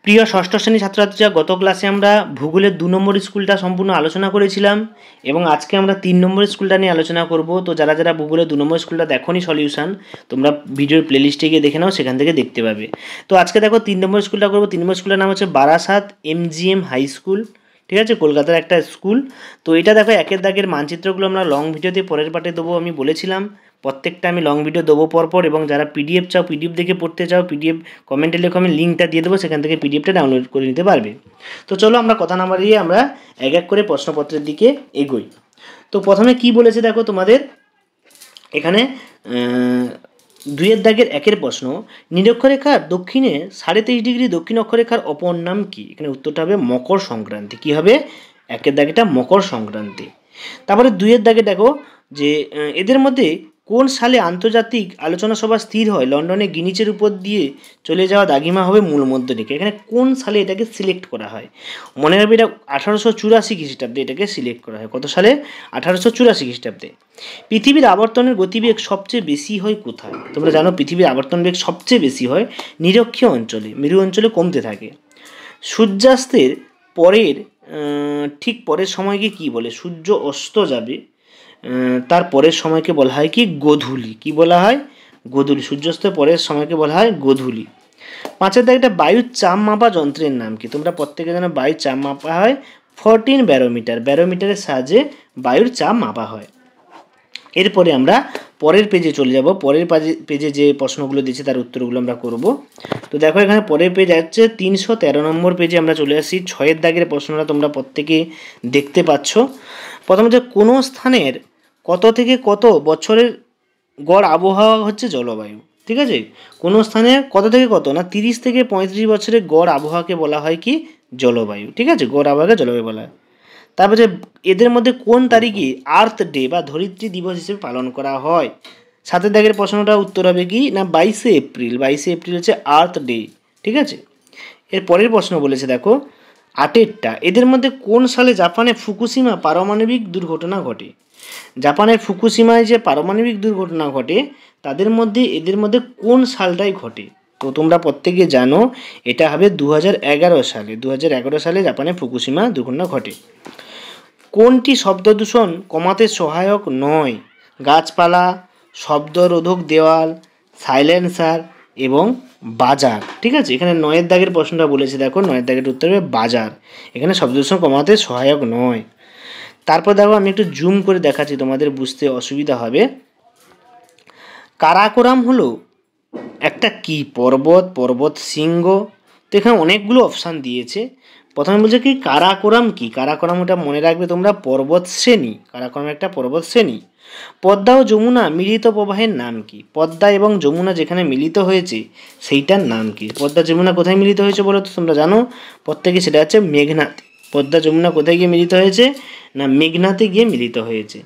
প্রিয় ষষ্ঠ শ্রেণীর ছাত্রছাত্রীরা, গত ক্লাসে আমরা ভূগোলের 2 নম্বর স্কুলটা সম্পূর্ণ আলোচনা করেছিলাম এবং আজকে আমরা 3 নম্বর স্কুলটা নিয়ে আলোচনা করব। তো যারা যারা ভূগোলের 2 নম্বর স্কুলটা দেখোনি সলিউশন, তোমরা ভিডিওর প্লেলিস্টে গিয়ে দেখে নাও, সেখান থেকে দেখতে পাবে। তো আজকে দেখো 3 নম্বর স্কুলটা করবো। 3 নম্বর স্কুলের নাম হচ্ছে বারাসাত MGM হাই স্কুল, ঠিক আছে, কলকাতার একটা স্কুল। তো এটা দেখো একের দাগের মানচিত্রগুলো আমরা লং ভিডিওতে পরের পার্টে দেবো, আমি বলেছিলাম প্রত্যেকটা আমি লং ভিডিও দেবো পরপর। এবং যারা পিডিএফ চাও, পিডিএফ দেখে পড়তে চাও, পিডিএফ কমেন্টে লেখো, আমি লিঙ্কটা দিয়ে দেবো, সেখান থেকে পিডিএফটা ডাউনলোড করে নিতে পারবে। তো চলো আমরা কথা না বাড়িয়ে আমরা এক এক করে প্রশ্নপত্রের দিকে এগোই। তো প্রথমে কি বলেছে দেখো তোমাদের এখানে 2 দাগের 1 প্রশ্ন, নিরক্ষরেখার দক্ষিণে 23.5 ডিগ্রি দক্ষিণ অক্ষরেখার অপর নাম কি? এখানে উত্তরটা হবে মকর সংক্রান্তি। কি হবে? 1 দাগেটা মকর সংক্রান্তি। তারপরে 2 দাগে দেখো যে এদের মধ্যে কোন সালে আন্তর্জাতিক আলোচনা সভা স্থির হয় লন্ডনে গিনিচের উপর দিয়ে চলে যাওয়া দাগিমা হবে মূল মধ্যরেখা? এখানে কোন সালে এটাকে সিলেক্ট করা হয়? মনে রাখবে এটা 1884 খ্রিস্টাব্দে এটাকে সিলেক্ট করা হয়। কত সালে? 1884 খ্রিস্টাব্দে। পৃথিবীর আবর্তনের গতিবেগ সবচেয়ে বেশি হয় কোথায়? তোমরা জানো পৃথিবীর আবর্তন বেগ সবচেয়ে বেশি হয় নিরক্ষীয় অঞ্চলে, মেরু অঞ্চলে কমতে থাকে। সূর্যাস্তের পরের ঠিক পরের সময়কে কি বলে? সূর্য অস্ত যাবে তার পরের সময়কে বলা হয় কি? গোধূলি। কি বলা হয়? গোধূলি। সূর্যাস্তের পরের সময়কে বলা হয় গোধূলি। 5 দাগে একটা বায়ুর চাপ মাপা যন্ত্রের নাম কি? তোমরা প্রত্যেকে জানো বায়ুর চাপ মাপা হয় 14 ব্যারোমিটার। ব্যারোমিটারের সাহায্যে বায়ুর চাপ মাপা হয়। এরপরে আমরা পরের পেজে চলে যাব। পরের পেজে যে প্রশ্নগুলো দিয়েছে তার উত্তরগুলো আমরা করব। তো দেখো এখানে পরের পেজ আছে 313 নম্বর পেজে আমরা চলে আসি। 6 দাগের প্রশ্নটা তোমরা প্রত্যেকে দেখতে পাচ্ছ। প্রথমে যে কোনো স্থানের কত থেকে কত বছরের গড় আবহাওয়া হচ্ছে জলবায়ু, ঠিক আছে? কোনো স্থানে কত থেকে কত না 30 থেকে 35 বছরের গড় আবহাওয়াকে বলা হয় কি? জলবায়ু, ঠিক আছে, গড় আবহাওয়াকে জলবায়ু বলা হয়। তারপরে এদের মধ্যে কোন তারিখে আর্থ ডে বা ধরিত্রী দিবস হিসেবে পালন করা হয়? 7 দাগের প্রশ্নটা উত্তর হবে কি না 22শে এপ্রিল। 22শে এপ্রিল হচ্ছে আর্থ ডে, ঠিক আছে। এর পরের প্রশ্ন বলেছে দেখো 8টা, এদের মধ্যে কোন সালে জাপানে ফুকুশিমা পারমাণবিক দুর্ঘটনা ঘটে? জাপানের ফুকুশিমায় যে পারমাণবিক দুর্ঘটনা ঘটে এদের মধ্যে কোন সালটাই ঘটে? তো তোমরা প্রত্যেকে জানো এটা হবে 2011 সালে। 2011 সালে জাপানে ফুকুশিমা দুর্ঘটনা ঘটে। কোনটি শব্দ দূষণ কমাতে সহায়ক নয়? গাছপালা, শব্দরোধক দেওয়াল, সাইলেন্সার এবং বাজার, ঠিক আছে। এখানে 9 দাগের প্রশ্নটা বলেছে দেখো, 9 দাগের উত্তর হবে বাজার। এখানে শব্দ দূষণ কমাতে সহায়ক নয়। তারপর দেখো আমি একটু জুম করে দেখাচ্ছি, তোমাদের বুঝতে অসুবিধা হবে। কারাকোরাম হলো একটা কি পর্বত শৃঙ্গ? তো এখানে অনেকগুলো অপশান দিয়েছে। প্রথমে বলছে কি কারাকোরাম কি? কারাকোরাম ওটা মনে রাখবে তোমরা, পর্বত শ্রেণী। কারাকোরাম একটা পর্বত শ্রেণী। পদ্মা ও যমুনা মিলিত প্রবাহের নাম কি? পদ্মা এবং যমুনা যেখানে মিলিত হয়েছে সেইটার নাম কি? পদ্মা যমুনা কোথায় মিলিত হয়েছে বলো তো? তোমরা জানো প্রত্যেকে, সেটা হচ্ছে মেঘনাতে। পদ্মা যমুনা কোথায় গিয়ে মিলিত হয়েছে? না মেঘনাতে গিয়ে মিলিত হয়েছে।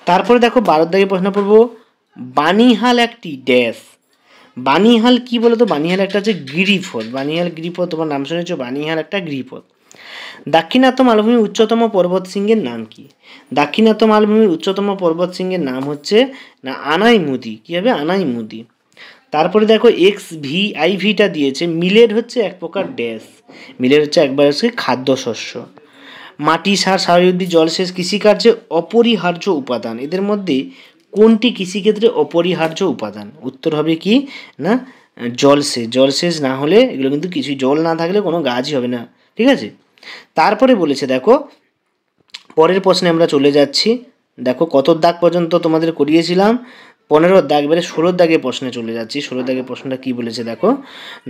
তারপরে দেখো 12 দাগে প্রশ্ন পড়বো, বানিহাল একটি ড্যাশ। বানিহাল কি বলো তো? বানিহাল একটা হচ্ছে গিরিপথ। বানিহাল গিরিপথ, তোমার নাম শুনেছো? বানিহাল একটা গিরিপথ। দাক্ষিণাত্য মালভূমির উচ্চতম পর্বত শৃঙ্গের নাম কি? দাক্ষিণাত্য মালভূমির উচ্চতম পর্বত শৃঙ্গের নাম হচ্ছে না আনাইমুদি। কি হবে? আনাইমুদি। তারপরে দেখো XVIVটা দিয়েছে, মিলেট হচ্ছে এক প্রকার ড্যাশ। মিলেট হচ্ছে একবার হচ্ছে খাদ্যশস্য। মাটি, সার, সারুদ্দি, জলসেচ কৃষিকার্যে অপরিহার্য উপাদান। এদের মধ্যে কোনটি কৃষিক্ষেত্রে অপরিহার্য উপাদান? উত্তর হবে কি না জলসেচ। জলসেচ না হলে এগুলো কিন্তু কিছু, জল না থাকলে কোনো গাছই হবে না, ঠিক আছে। তারপরে বলেছে দেখো পরের প্রশ্নে আমরা চলে যাচ্ছি। দেখো কত দাগ পর্যন্ত তোমাদের করিয়েছিলাম? 15 দাগ। এবারে 16 দাগের প্রশ্নে চলে যাচ্ছি। 16 দাগের প্রশ্নটা কি বলেছে দেখো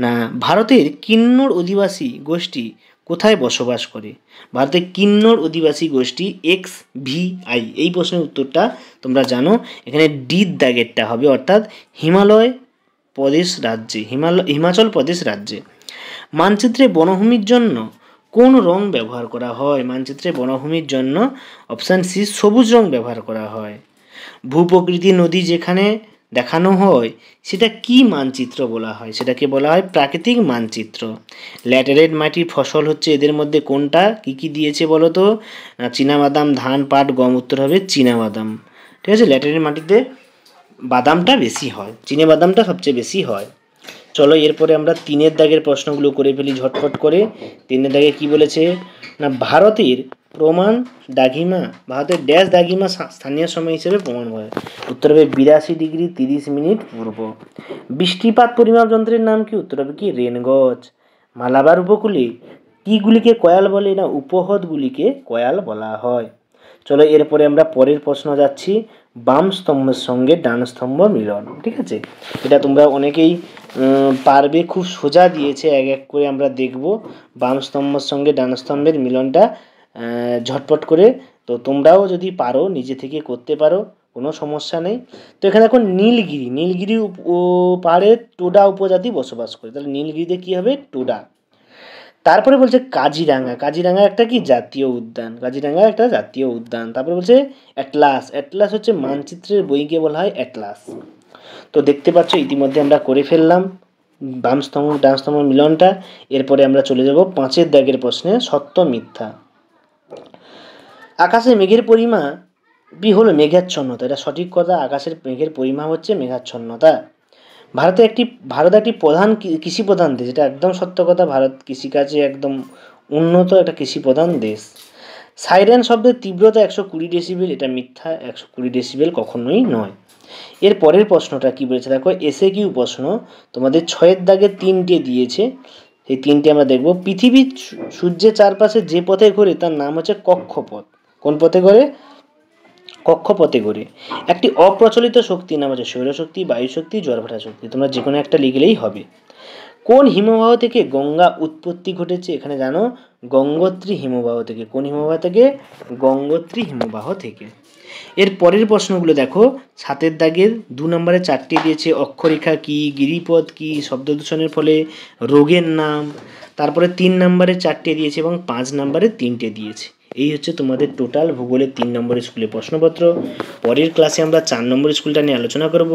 না, ভারতের কিন্নর অধিবাসী গোষ্ঠী কোথায় বসবাস করে? ভারতের কিন্নর অধিবাসী গোষ্ঠী XVI। এই প্রশ্নের উত্তরটা তোমরা জানো, এখানে ডি দাগেরটা হবে, অর্থাৎ হিমাচল প্রদেশ রাজ্যে। মানচিত্রে বনভূমির জন্য কোন রং ব্যবহার করা হয়? মানচিত্রে বনভূমির জন্য অপশান সি সবুজ রং ব্যবহার করা হয়। ভূপ্রকৃতি নদী যেখানে দেখানো হয় সেটা কি মানচিত্র বলা হয়? সেটাকে বলা হয় প্রাকৃতিক মানচিত্র। ল্যাটেরাইট মাটির ফসল হচ্ছে এদের মধ্যে কোনটা? কি কি দিয়েছে বলো তো? চীনাবাদাম, ধান, পাট, গম। উত্তর হবে চীনাবাদাম, ঠিক আছে। ল্যাটেরাইট মাটিতে বাদামটা বেশি হয়, চীনাবাদামটা সবচেয়ে বেশি হয়। চলো এরপরে আমরা 3-এর দাগের প্রশ্নগুলো করে ফেলি ঝটফট করে। 3-এর দাগে কি বলেছে না, ভারতের প্রমাণ দ্রাঘিমা, ভারতের ড্যাশ দ্রাঘিমা স্থানীয় সময় হিসেবে প্রমাণ হয়। উত্তর হবে 82°30' পূর্ব। বৃষ্টিপাত পরিমাপ যন্ত্রের নাম কি? উত্তর হবে কি রেনগজ। মালাবার উপকূলে কিগুলিকে কয়াল বলে? না উপহ্রদগুলিকে কয়াল বলা হয়। চলো এরপরে আমরা পরের প্রশ্ন যাচ্ছি, বাম স্তম্ভের সঙ্গে ডান স্তম্ভ মিলন। ঠিক আছে, এটা তোমরা অনেকেই পারবে, খুব সোজা দিয়েছে, এক এক করে আমরা দেখব বাম স্তম্ভের সঙ্গে ডান স্তম্ভের মিলনটা ঝটপট করে। তো তোমরাও যদি পারো নিজে থেকে করতে পারো, কোনো সমস্যা নেই। তো এখানে দেখো নীলগিরি পাহাড়ে টোডা উপজাতি বসবাস করে, তাহলে নীলগিরিতে কি হবে? টোডা। তারপরে বলছে কাজিরাঙা একটা কি জাতীয় উদ্যান, কাজিরাঙা একটা জাতীয় উদ্যান। তারপরে বলছে অ্যাটলাস হচ্ছে মানচিত্রের বইকে বলা হয় অ্যাটলাস। তো দেখতে পাচ্ছ ইতিমধ্যে আমরা করে ফেললাম বাম স্তম্ভ ডান স্তম্ভ মিলনটা। এরপরে আমরা চলে যাব 5-এর দাগের প্রশ্নে, সত্য মিথ্যা। আকাশে মেঘের পরিমা হলো মেঘাচ্ছন্নতা, এটা সঠিক কথা। আকাশের মেঘের পরিমাপ হচ্ছে মেঘাচ্ছন্নতা। ভারত একটি প্রধান কৃষি প্রধান দেশ, এটা একদম সত্য কথা। ভারত কৃষিকাজে একদম উন্নত একটা কৃষি প্রধান দেশ। সাইরেন শব্দের তীব্রতা 120 ডেসিবেল, এটা মিথ্যা, 120 ডেসিবেল কখনোই নয়। এর পরের প্রশ্নটা কি বলেছে দেখো, এসে কিউ প্রশ্ন, তোমাদের 6-এর দাগে 3টে দিয়েছে, সেই 3টে আমরা দেখব। পৃথিবী সূর্যের চারপাশে যে পথে ঘোরে তার নাম হচ্ছে কক্ষপথ। কোন পথে ঘোরে? কক্ষপথে ঘোরে। একটি অপ্রচলিত শক্তির নাম হচ্ছে সৌরশক্তি, বায়ুশক্তি, জলভাটা শক্তি। তোমরা যে কোনো একটা লিখলেই হবে। কোন হিমবাহ থেকে গঙ্গা উৎপত্তি ঘটেছে? এখানে জানো গঙ্গোত্রী হিমবাহ থেকে। কোন হিমবাহ থেকে? গঙ্গোত্রী হিমবাহ থেকে। এর পরের প্রশ্নগুলো দেখো, 7-এর দাগের 2 নম্বরে 4টে দিয়েছে, অক্ষরেখা কি, গিরিপথ কি, শব্দ দূষণের ফলে রোগের নাম। তারপরে 3 নম্বরে 4টে দিয়েছে এবং 5 নম্বরে 3টে দিয়েছে। এই হচ্ছে তোমাদের টোটাল ভূগোলের 3 নম্বরের স্কুলের প্রশ্নপত্র। পরের ক্লাসে আমরা 4 নম্বরের স্কুলটা নিয়ে আলোচনা করব।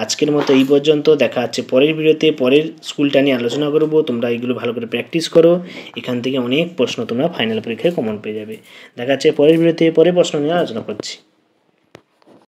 আজকের মতো এই পর্যন্ত, দেখা হচ্ছে পরের ভিডিওতে। পরের স্কুলটা নিয়ে আলোচনা করব, তোমরা এইগুলো ভালো করে প্র্যাকটিস করো। এখান থেকে অনেক প্রশ্ন তোমরা ফাইনাল পরীক্ষায় কমন পেয়ে যাবে। দেখা হচ্ছে পরের ভিডিওতে, পরের প্রশ্ন নিয়ে আলোচনা করছি।